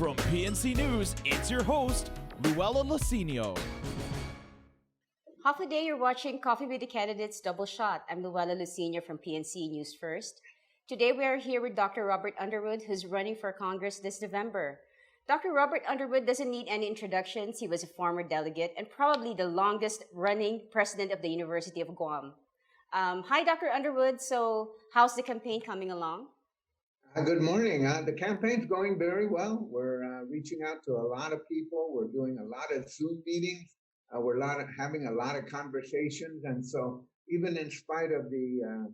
From PNC News, it's your host, Luella Lacinio. Half a day you're watching Coffee with the Candidates Double Shot. I'm Luella Lucinio from PNC News First. Today we are here with Dr. Robert Underwood, who's running for Congress this November. Dr. Robert Underwood doesn't need any introductions. He was a former delegate and probably the longest running president of the University of Guam. Hi, Dr. Underwood. So, how's the campaign coming along? Good morning. The campaign's going very well. We're reaching out to a lot of people. We're doing a lot of Zoom meetings. Having a lot of conversations. And so even in spite of the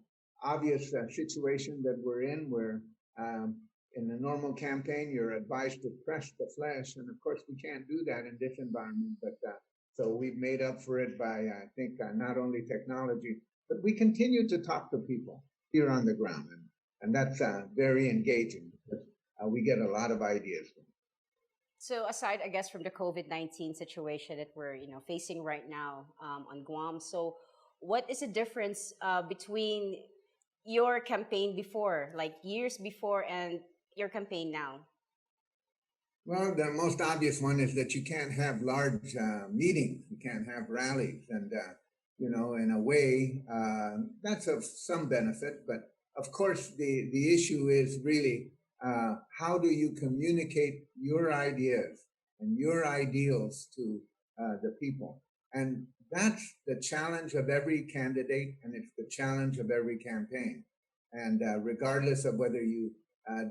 obvious situation that we're in, where in a normal campaign, you're advised to press the flesh. And of course, we can't do that in this environment. But so we've made up for it by, I think, not only technology, but we continue to talk to people here on the ground. And that's very engaging because we get a lot of ideas. So aside, I guess, from the COVID-19 situation that we're facing right now on Guam, so what is the difference between your campaign before, like years before, and your campaign now? Well, the most obvious one is that you can't have large meetings, you can't have rallies, and in a way, that's of some benefit, but of course, the issue is really how do you communicate your ideas and your ideals to the people? And that's the challenge of every candidate, and it's the challenge of every campaign. And regardless of whether you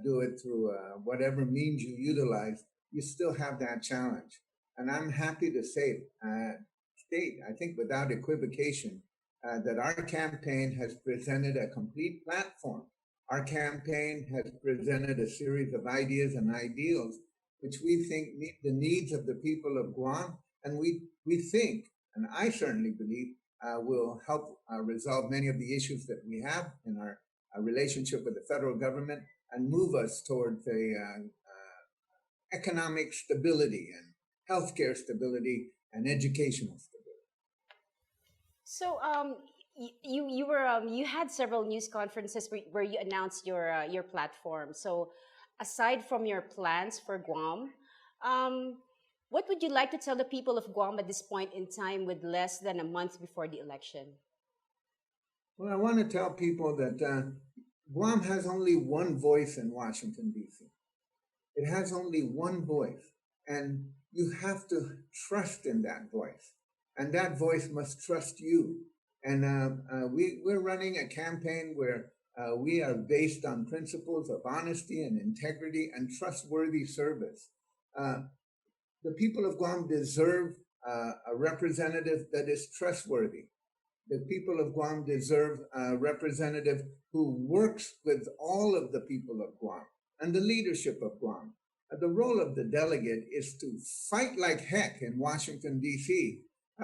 do it through whatever means you utilize, you still have that challenge. And I'm happy to state, I think without equivocation, that our campaign has presented a complete platform. Our campaign has presented a series of ideas and ideals which we think meet the needs of the people of Guam, and we think, and I certainly believe, will help resolve many of the issues that we have in our relationship with the federal government and move us towards economic stability and healthcare stability and educational stability. So, you had several news conferences where you announced your platform. So, aside from your plans for Guam, what would you like to tell the people of Guam at this point in time, with less than a month before the election? Well, I want to tell people that Guam has only one voice in Washington, D.C. It has only one voice, and you have to trust in that voice. And that voice must trust you. And we're running a campaign where we are based on principles of honesty and integrity and trustworthy service. The people of Guam deserve a representative that is trustworthy. The people of Guam deserve a representative who works with all of the people of Guam and the leadership of Guam. The role of the delegate is to fight like heck in Washington, D.C.,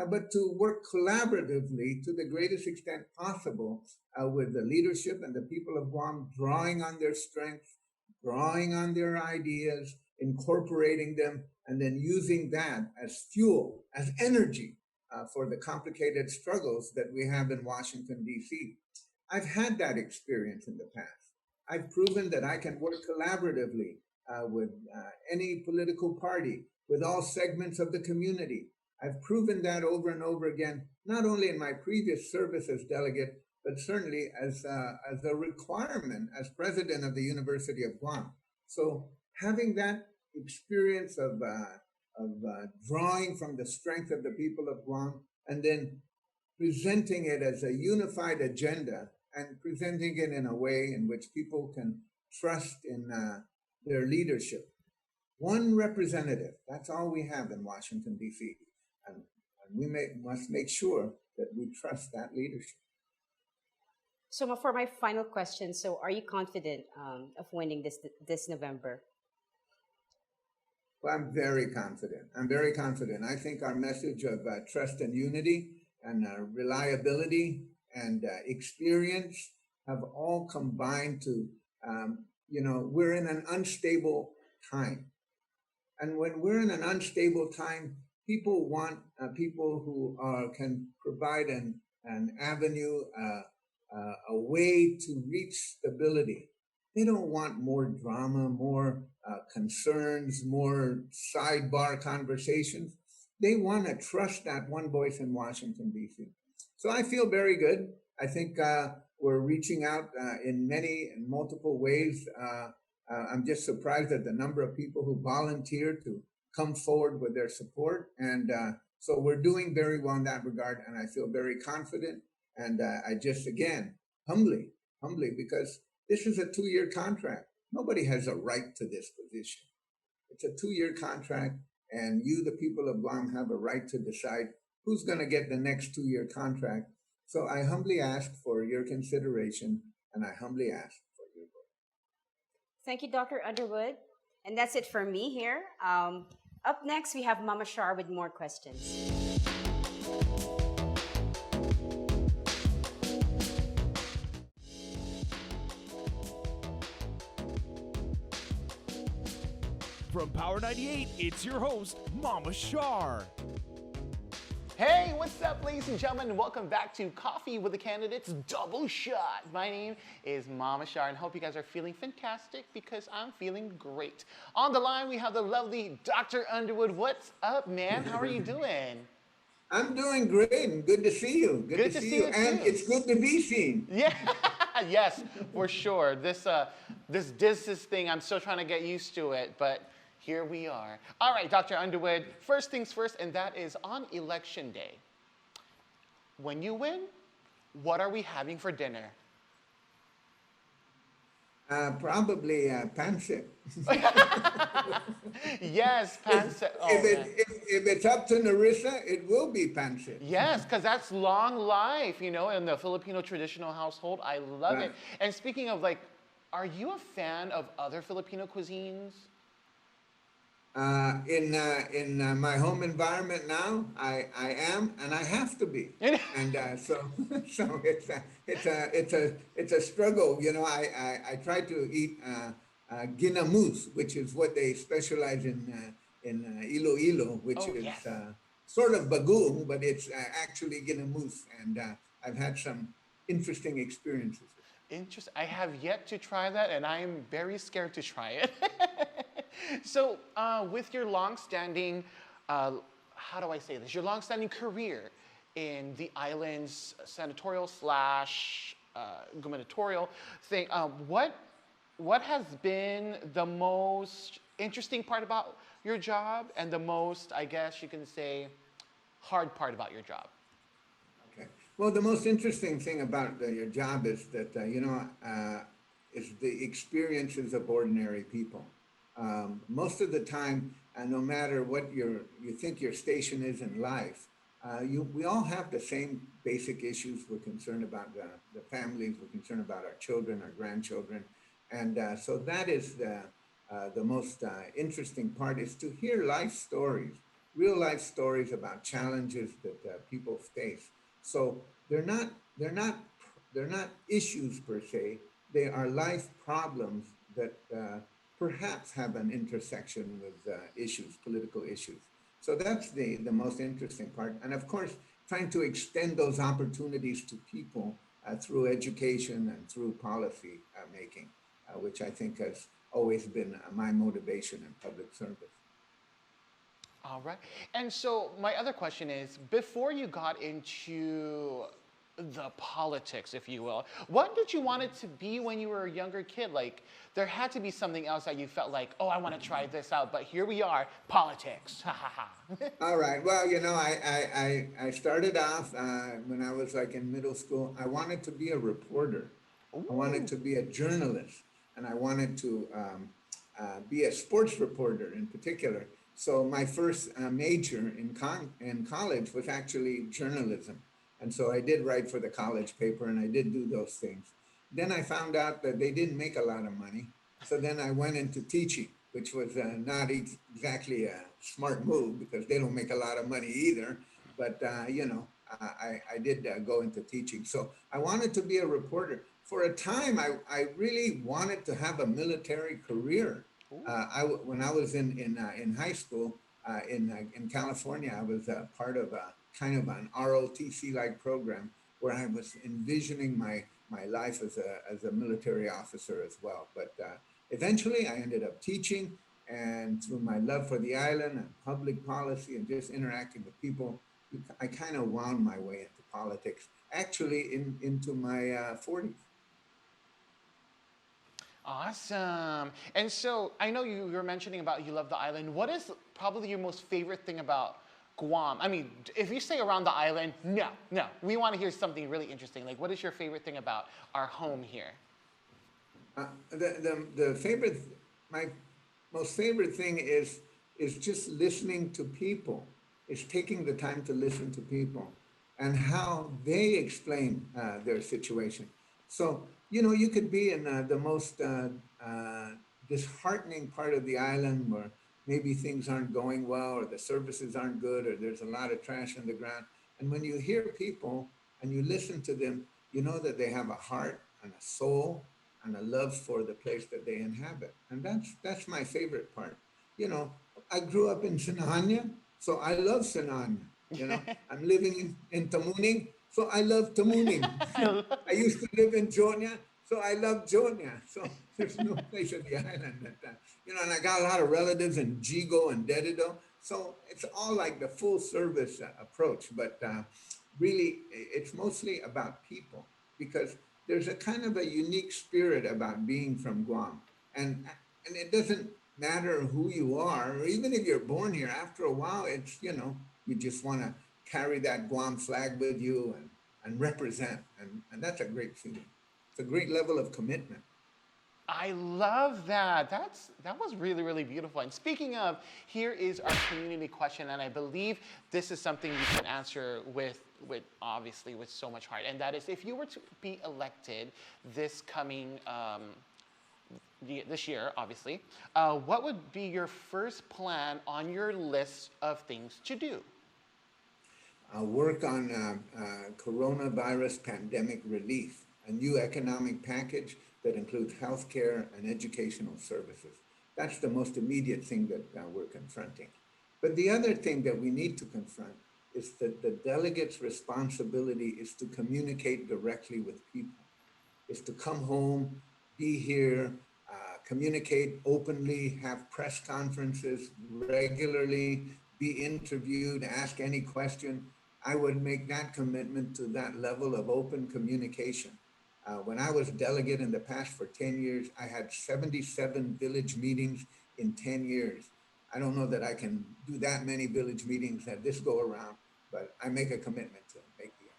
but to work collaboratively to the greatest extent possible with the leadership and the people of Guam, drawing on their strengths, drawing on their ideas, incorporating them, and then using that as fuel, as energy for the complicated struggles that we have in Washington, D.C. I've had that experience in the past. I've proven that I can work collaboratively with any political party, with all segments of the community. I've proven that over and over again, not only in my previous service as delegate, but certainly as a requirement as president of the University of Guam. So having that experience of drawing from the strength of the people of Guam and then presenting it as a unified agenda and presenting it in a way in which people can trust in their leadership. One representative, that's all we have in Washington, D.C. And we must make sure that we trust that leadership. So, for my final question, so are you confident of winning this November? Well, I'm very confident. I think our message of trust and unity and reliability and experience have all combined to, we're in an unstable time. And when we're in an unstable time, people want people who can provide an avenue, a way to reach stability. They don't want more drama, more concerns, more sidebar conversations. They want to trust that one voice in Washington, D.C. So I feel very good. I think we're reaching out in many and multiple ways. I'm just surprised at the number of people who volunteer to come forward with their support. And so we're doing very well in that regard. And I feel very confident. And I just, again, humbly, because this is a 2 year contract. Nobody has a right to this position. It's a 2 year contract, and you, the people of Guam, have a right to decide who's going to get the next 2 year contract. So I humbly ask for your consideration, and I humbly ask for your vote. Thank you, Dr. Underwood. And that's it for me here. Up next, we have Mama Shar with more questions. From Power 98, it's your host, Mama Shar. Hey, what's up, ladies and gentlemen? Welcome back to Coffee with the Candidates Double Shot. My name is Mama Shar, and hope you guys are feeling fantastic because I'm feeling great. On the line, we have the lovely Dr. Underwood. What's up, man? How are you doing? I'm doing great, and good to see you. Good to see you. And too. it's good to be seen. Yeah, yes, for sure. This distance thing, I'm still trying to get used to it, but here we are. All right, Dr. Underwood, first things first, and that is on Election Day. When you win, what are we having for dinner? Probably pancit. Yes, pancit. If it's up to Narissa, it will be pancit. Yes, because that's long life, in the Filipino traditional household. I love it. And speaking of are you a fan of other Filipino cuisines? In my home environment now, I am, and I have to be, and so it's a struggle. I try to eat ginamus, which is what they specialize in Iloilo, which is yes. Sort of bagoong, but it's actually ginamus, and I've had some interesting experiences. Interesting. I have yet to try that, and I am very scared to try it. So, with your long-standing, how do I say this? Your long-standing career in the island's senatorial slash gubernatorial thing, what has been the most interesting part about your job, and the most, I guess you can say, hard part about your job? Okay. Well, the most interesting thing about your job is that is the experiences of ordinary people. Most of the time, no matter what you think your station is in life, we all have the same basic issues. We're concerned about the families. We're concerned about our children, our grandchildren, and so that is the most interesting part, is to hear life stories, real life stories about challenges that people face. So they're not issues per se. They are life problems that perhaps have an intersection with issues, political issues. So that's the most interesting part. And of course, trying to extend those opportunities to people through education and through policy making, which I think has always been my motivation in public service. All right. And so my other question is, before you got into the politics, if you will, what did you want it to be when you were a younger kid? Like, there had to be something else that you felt like, oh, I want to try this out, but here we are, politics. Ha ha ha. All right. Well, I started off when I was like in middle school. I wanted to be a reporter. Ooh. I wanted to be a journalist, and I wanted to be a sports reporter in particular. So my first major in college was actually journalism. And so I did write for the college paper, and I did do those things. Then I found out that they didn't make a lot of money. So then I went into teaching, which was not exactly a smart move because they don't make a lot of money either. But, I did go into teaching. So I wanted to be a reporter. For a time, I really wanted to have a military career. When I was in high school in California, I was part of a kind of an ROTC-like program where I was envisioning my life as a military officer as well. But eventually, I ended up teaching, and through my love for the island and public policy and just interacting with people, I kind of wound my way into politics. Actually, into my 40s. Awesome. And so I know you were mentioning about you love the island. What is probably your most favorite thing about Guam? I mean, if you say around the island, no, no. We want to hear something really interesting. Like, what is your favorite thing about our home here? The favorite, my most favorite thing is just listening to people. Is taking the time to listen to people and how they explain their situation. So you could be in the most disheartening part of the island where maybe things aren't going well or the services aren't good or there's a lot of trash in the ground. And when you hear people and you listen to them, you know that they have a heart and a soul and a love for the place that they inhabit. And that's my favorite part. You know, I grew up in Sinahanya, so I love Sinahanya. I'm living in Tamuning, so I love Tamuning. I used to live in Jonia, so I love Jonia. So there's no place on the island that, and I got a lot of relatives in Jigo and Dedido. So it's all like the full service approach, but really it's mostly about people because there's a kind of a unique spirit about being from Guam. And it doesn't matter who you are, or even if you're born here, after a while, it's, you just want to carry that Guam flag with you and represent. And that's a great feeling. It's a great level of commitment. I love that. That was really, really beautiful. And speaking of, here is our community question, and I believe this is something you can answer with obviously with so much heart. And that is, if you were to be elected this coming this year, obviously, what would be your first plan on your list of things to do? Work on coronavirus pandemic relief, a new economic package that includes healthcare and educational services. That's the most immediate thing that we're confronting. But the other thing that we need to confront is that the delegates' responsibility is to communicate directly with people, is to come home, be here, communicate openly, have press conferences regularly, be interviewed, ask any question. I would make that commitment to that level of open communication. When I was delegate in the past for 10 years, I had 77 village meetings in 10 years. I don't know that I can do that many village meetings at this go around, but I make a commitment to make the effort.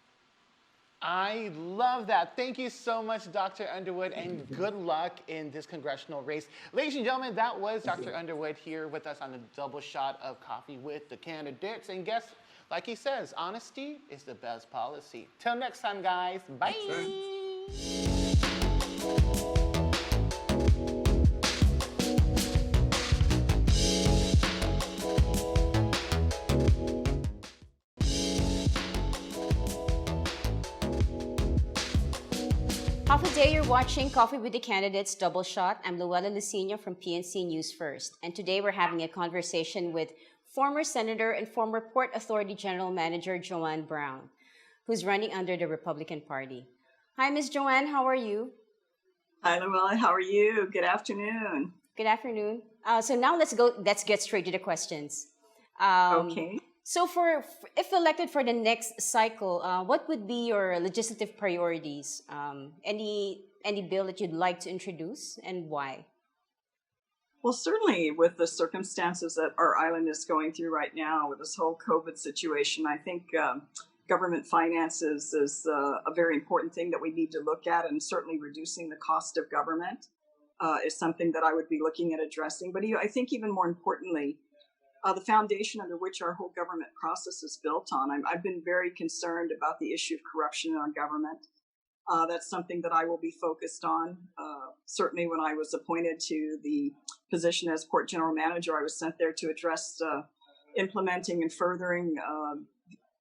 I love that. Thank you so much, Dr. Underwood, and good luck in this congressional race. Ladies and gentlemen, that was Dr. Underwood here with us on a double shot of coffee with the candidates. And guess, like he says, honesty is the best policy. Till next time, guys. Bye. Half a day you're watching Coffee with the Candidates Double Shot. I'm Luella Lucina from PNC News First. And today we're having a conversation with former Senator and former Port Authority General Manager Joanne Brown, who's running under the Republican Party. Hi, Ms. Joanne, how are you? Hi, Luella, how are you? Good afternoon. Good afternoon. So now let's get straight to the questions. Okay. So if elected for the next cycle, what would be your legislative priorities? Any bill that you'd like to introduce and why? Well, certainly with the circumstances that our island is going through right now with this whole COVID situation, I think government finances is a very important thing that we need to look at, and certainly reducing the cost of government is something that I would be looking at addressing. But I think even more importantly, the foundation under which our whole government process is built on. I've been very concerned about the issue of corruption in our government. That's something that I will be focused on. Certainly when I was appointed to the position as Port General Manager, I was sent there to address implementing and furthering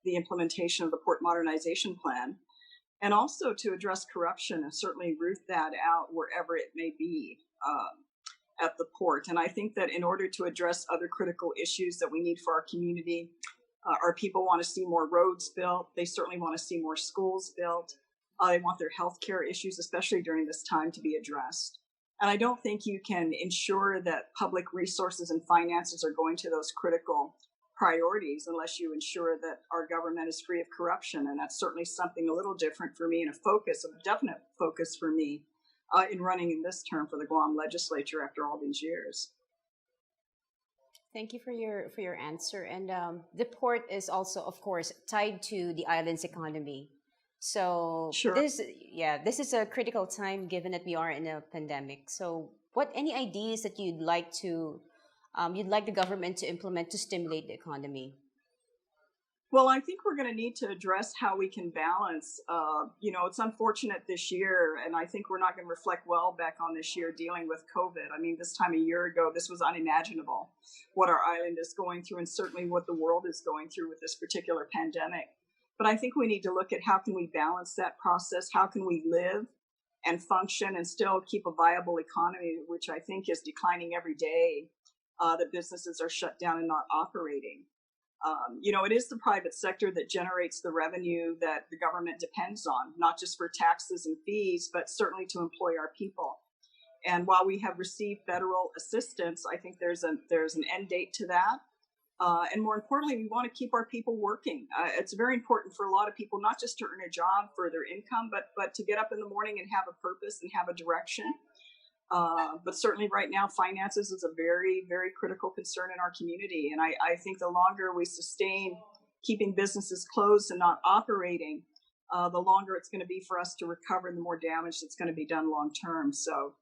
the implementation of the Port Modernization Plan, and also to address corruption and certainly root that out wherever it may be. At the port. And I think that in order to address other critical issues that we need for our community, our people want to see more roads built. They certainly want to see more schools built. They want their healthcare issues, especially during this time, to be addressed. And I don't think you can ensure that public resources and finances are going to those critical priorities unless you ensure that our government is free of corruption. And that's certainly something a little different for me and a definite focus for me in running in this term for the Guam legislature after all these years. Thank you for your answer. And the port is also, of course, tied to the island's economy. So Sure. this is a critical time given that we are in a pandemic. So any ideas that you'd like the government to implement to stimulate the economy? Well, I think we're going to need to address how we can balance. It's unfortunate this year, and I think we're not going to reflect well back on this year dealing with COVID. I mean, this time a year ago, this was unimaginable what our island is going through, and certainly what the world is going through with this particular pandemic. But I think we need to look at how can we balance that process? How can we live and function and still keep a viable economy, which I think is declining every day, that businesses are shut down and not operating. It is the private sector that generates the revenue that the government depends on, not just for taxes and fees, but certainly to employ our people. And while we have received federal assistance, I think there's an end date to that. And more importantly, we want to keep our people working. It's very important for a lot of people, not just to earn a job for their income, but to get up in the morning and have a purpose and have a direction. But certainly right now, finances is a very, very critical concern in our community. And I think the longer we sustain keeping businesses closed and not operating, the longer it's going to be for us to recover and the more damage that's going to be done long term. So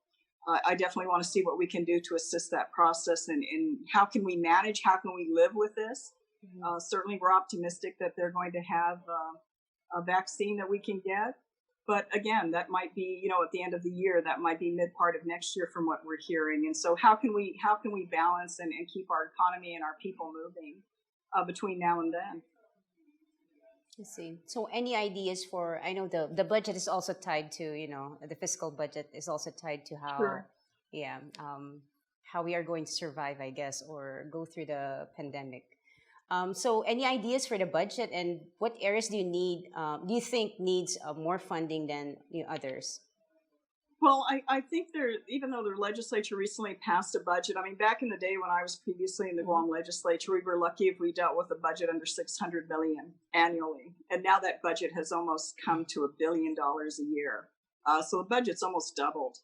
I definitely want to see what we can do to assist that process and how can we manage, how can we live with this? Mm-hmm. Certainly we're optimistic that they're going to have a vaccine that we can get. But again, that might be, at the end of the year, that might be mid part of next year from what we're hearing. And so how can we balance and keep our economy and our people moving between now and then? I see. So any ideas I know the budget is also tied to, the fiscal budget is also tied to how, Sure. How we are going to survive, I guess, or go through the pandemic. So any ideas for the budget and what areas do you think needs more funding than others? Well, I think even though the legislature recently passed a budget, I mean, back in the day when I was previously in the Guam legislature, we were lucky if we dealt with a budget under $600 million annually. And now that budget has almost come to $1 billion a year. So the budget's almost doubled.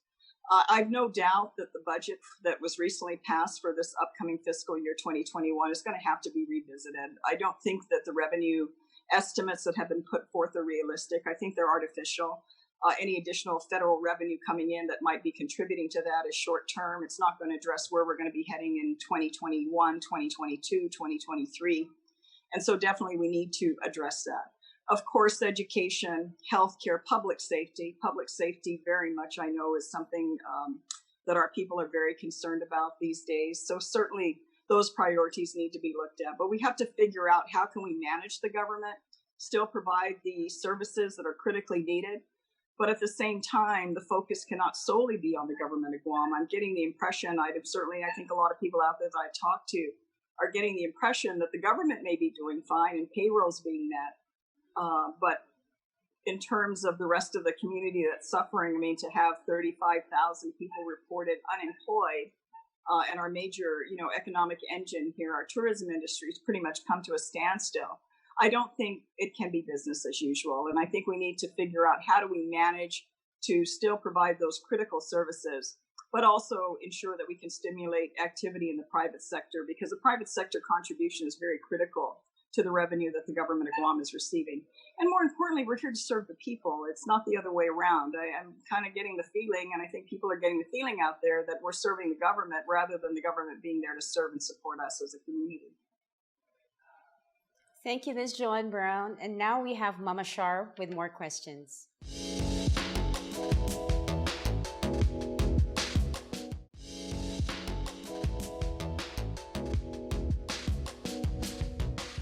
I've no doubt that the budget that was recently passed for this upcoming fiscal year 2021 is going to have to be revisited. I don't think that the revenue estimates that have been put forth are realistic. I think they're artificial. Any additional federal revenue coming in that might be contributing to that is short term. It's not going to address where we're going to be heading in 2021, 2022, 2023. And so definitely we need to address that. Of course, education, healthcare, public safety very much, I know, is something that our people are very concerned about these days. So certainly those priorities need to be looked at. But we have to figure out how can we manage the government, still provide the services that are critically needed. But at the same time, the focus cannot solely be on the government of Guam. I'm getting the impression, I think a lot of people out there that I talk to are getting the impression that the government may be doing fine and payroll's being met. But in terms of the rest of the community that's suffering, I mean, to have 35,000 people reported unemployed and our major, economic engine here, our tourism industry, has pretty much come to a standstill. I don't think it can be business as usual. And I think we need to figure out how do we manage to still provide those critical services, but also ensure that we can stimulate activity in the private sector, because the private sector contribution is very critical to the revenue that the government of Guam is receiving. And more importantly, we're here to serve the people. It's not the other way around. I'm kind of getting the feeling, and I think people are getting the feeling out there, that we're serving the government rather than the government being there to serve and support us as a community. Thank you, Ms. Joanne Brown. And now we have Mama Shar with more questions.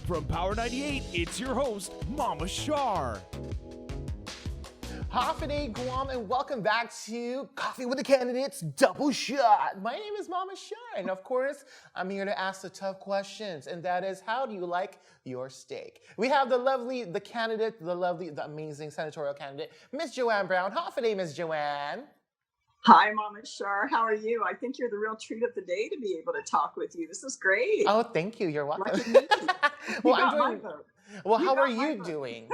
From Power 98, it's your host, Mama Shar. Hafaday, Guam, and welcome back to Coffee with the Candidates Double Shot. My name is Mama Shar, and of course, I'm here to ask the tough questions, and that is, how do you like your steak? We have the lovely, the candidate, the amazing senatorial candidate, Miss Joanne Brown. Hafaday, Miss Joanne. Hi, Mama Shar. How are you? I think you're the real treat of the day to be able to talk with you. This is great. Oh, thank you. You're welcome. Lucky me. Well, You I'm got my doing. vote. Well, You how got are my you vote. doing?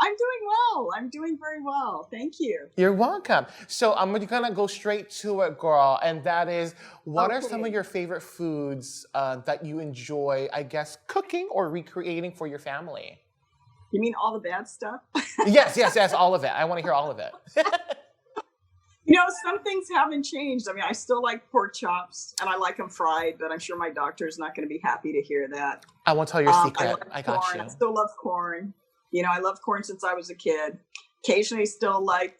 I'm doing well. I'm doing very well. Thank you. You're welcome. So I'm gonna go straight to it, girl, and that is, what are some of Okay. your favorite foods that you enjoy, I guess, cooking or recreating for your family? You mean all the bad stuff? Yes, all of it. I want to hear all of it. You know, some things haven't changed. I mean, I still like pork chops and I like them fried, but I'm sure my doctor is not going to be happy to hear that. I won't tell your I secret. love I got corn. you. I still love corn. You know, I love corn since I was a kid. Occasionally still like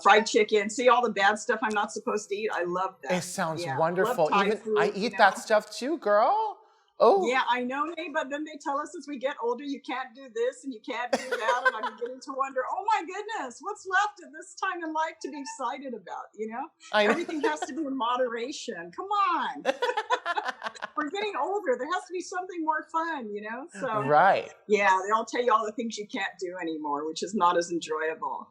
fried chicken. See all the bad stuff I'm not supposed to eat? I love that. It sounds Yeah. wonderful. Love Thai Even food, I you eat know? that stuff too, girl. Oh, Yeah, I know, Nate, but then they tell us as we get older, you can't do this and you can't do that. And I'm beginning to wonder, oh my goodness, what's left at this time in life to be excited about, you know? I know. Everything has to be in moderation. Come on. We're getting older. There has to be something more fun, you know? So, Right. yeah, they all tell you all the things you can't do anymore, which is not as enjoyable.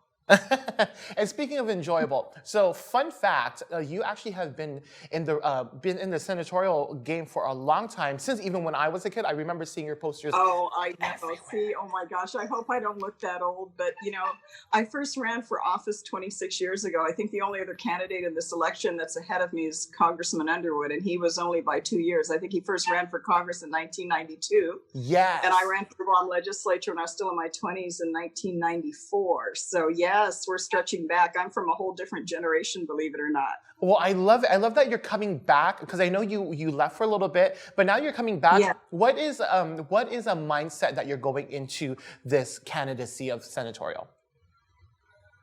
And speaking of enjoyable, so fun fact, you actually have been in the senatorial game for a long time, since even when I was a kid. I remember seeing your posters. Oh, I know. everywhere. See, oh my gosh, I hope I don't look that old. But, you know, I first ran for office 26 years ago. I think the only other candidate in this election that's ahead of me is Congressman Underwood, and he was only by 2 years. I think he first ran for Congress in 1992. Yes. And I ran for the Guam legislature when I was still in my 20s in 1994. So, yes, we're stretching back. I'm from a whole different generation, believe it or not. Well, I love it. I love that you're coming back, because I know you left for a little bit, but now you're coming back. Yeah. What is a mindset that you're going into this candidacy of senatorial?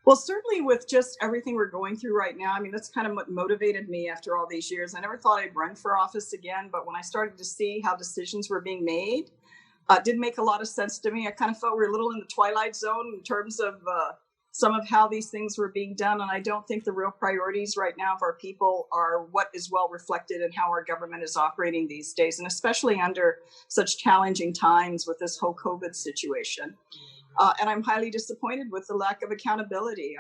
Well, certainly with just everything we're going through right now, I mean, that's kind of what motivated me after all these years. I never thought I'd run for office again, but when I started to see how decisions were being made, it did make a lot of sense to me. I kind of felt we were a little in the twilight zone in terms of some of how these things were being done. And I don't think the real priorities right now of our people are what is well reflected in how our government is operating these days, and especially under such challenging times with this whole COVID situation. And I'm highly disappointed with the lack of accountability.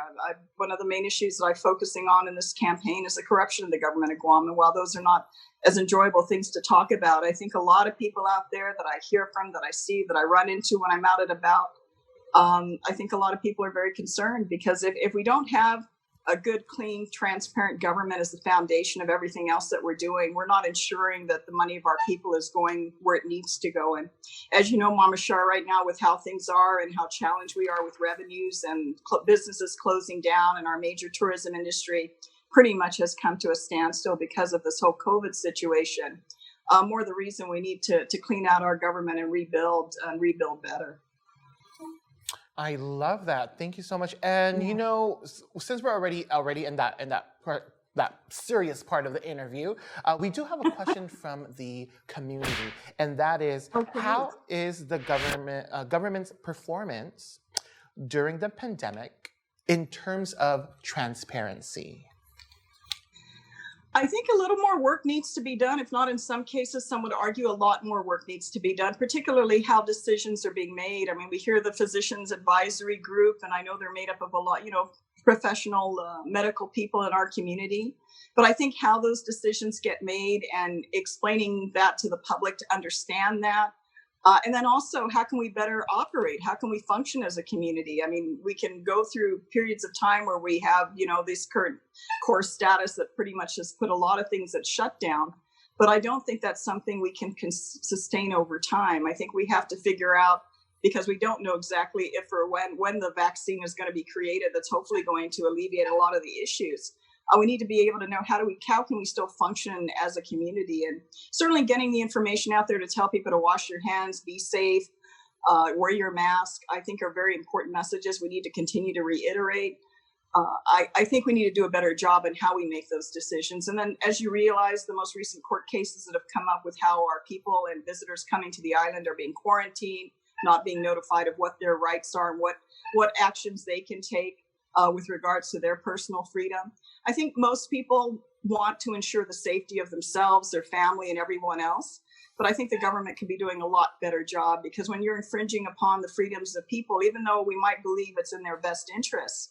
One of the main issues that I'm focusing on in this campaign is the corruption of the government of Guam. And while those are not as enjoyable things to talk about, I think a lot of people out there that I hear from, that I see, that I run into when I'm out and about, I think a lot of people are very concerned, because if we don't have a good, clean, transparent government as the foundation of everything else that we're doing, we're not ensuring that the money of our people is going where it needs to go. And as you know, Mama Shar, right now with how things are and how challenged we are with revenues and businesses closing down, and our major tourism industry pretty much has come to a standstill because of this whole COVID situation. More the reason we need to clean out our government and rebuild better. I love that. Thank you so much. And you know, since we're already in that serious part of the interview, we do have a question from the community, and that is, how is the government's performance during the pandemic in terms of transparency? I think a little more work needs to be done. If not, in some cases, some would argue a lot more work needs to be done, particularly how decisions are being made. I mean, we hear the physicians advisory group, and I know they're made up of a lot, you know, professional medical people in our community. But I think how those decisions get made and explaining that to the public to understand that. And then also, how can we better operate? How can we function as a community? I mean, we can go through periods of time where we have, you know, this current core status that pretty much has put a lot of things at shutdown. But I don't think that's something we can sustain over time. I think we have to figure out, because we don't know exactly if or when the vaccine is going to be created that's hopefully going to alleviate a lot of the issues. We need to be able to know how can we still function as a community, and certainly getting the information out there to tell people to wash your hands, be safe, wear your mask, I think are very important messages we need to continue to reiterate. I think we need to do a better job in how we make those decisions. And then, as you realize, the most recent court cases that have come up with how our people and visitors coming to the island are being quarantined, not being notified of what their rights are and what actions they can take with regards to their personal freedom. I think most people want to ensure the safety of themselves, their family, and everyone else. But I think the government can be doing a lot better job, because when you're infringing upon the freedoms of people, even though we might believe it's in their best interests,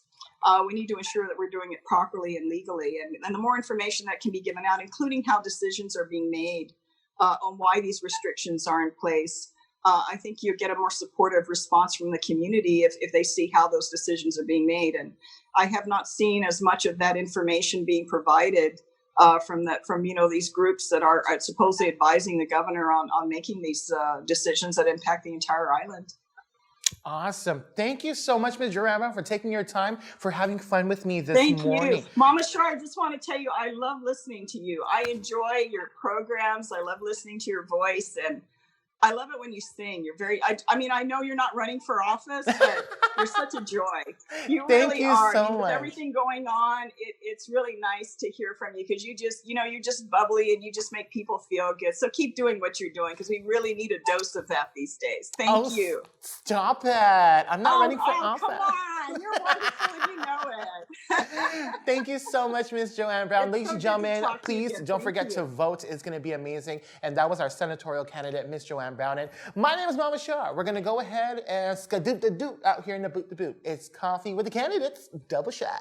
we need to ensure that we're doing it properly and legally. And the more information that can be given out, including how decisions are being made on why these restrictions are in place, I think you get a more supportive response from the community if they see how those decisions are being made. And I have not seen as much of that information being provided from these groups that are supposedly advising the governor on making these decisions that impact the entire island. Awesome. Thank you so much, Ms. Jurama, for taking your time, for having fun with me this Thank morning. you. Mama Shar, I just want to tell you, I love listening to you. I enjoy your programs. I love listening to your voice, and I love it when you sing. You're very, I mean, I know you're not running for office, but you're such a joy. You Thank really you are. so I mean, with much. everything going on, it's really nice to hear from you, because you're just bubbly and you just make people feel good. So keep doing what you're doing, because we really need a dose of that these days. Thank you. Stop it. I'm not running for office. Come on. You're wonderful and you know it. Thank you so much, Ms. Joanne Brown. It's Ladies so and good to gentlemen, talk to you please again. don't Thank forget to you. vote. It's going to be amazing. And that was our senatorial candidate, Ms. Joanne Brown. And my name is Mama Shah. We're going to go ahead and skadoot-da-doot out here in the boot. It's Coffee with the Candidates, double shot.